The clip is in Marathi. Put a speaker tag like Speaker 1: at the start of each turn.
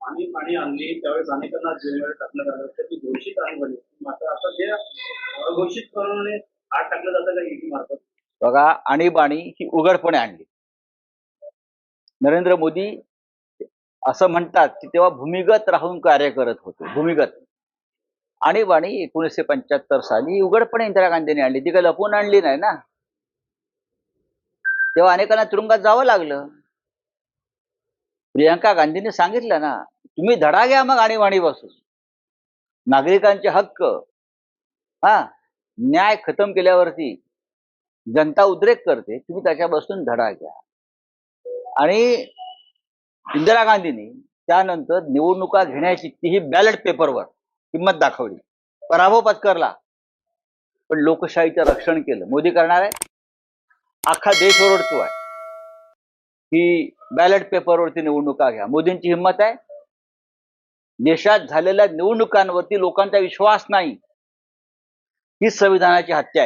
Speaker 1: पाणी पाणी आणली त्यावेळेस अनेकांना जेलमध्ये टाकण्यात आलं तर ती घोषित आणीबाणी मात्र आता जे अघोषित करून आत टाकलं जातं का ईडी मार्फत.
Speaker 2: बघा, आणीबाणी ही उघडपणे आणली. नरेंद्र मोदी असं म्हणतात की तेव्हा भूमिगत राहून कार्य करत होते. भूमिगत आणीबाणी 1975 साली उघडपणे इंदिरा गांधींनी आणली. ती काही लपवून आणली नाही ना. तेव्हा अनेकांना तुरुंगात जावं लागलं. प्रियंका गांधींनी सांगितलं ना, तुम्ही धडा घ्या मग आणीबाणीपासून. नागरिकांचे हक्क, न्याय खतम केल्यावरती जनता उद्रेक करते, तुम्ही त्याच्यापासून धडा घ्या. आणि इंदिरा गांधींनी त्यानंतर निवडणुका घेण्याची तीही बॅलेट पेपरवर हिंमत दाखवली, पराभव पत्करला, पण लोकशाहीचं रक्षण केलं. मोदी करणार आहे, अख्खा देश ओरडतो आहे की बॅलेट पेपरवरती निवडणुका घ्या. मोदींची हिंमत आहे. देशात झालेल्या निवडणुकांवरती लोकांचा विश्वास नाही, ही संविधानाची हत्या आहे.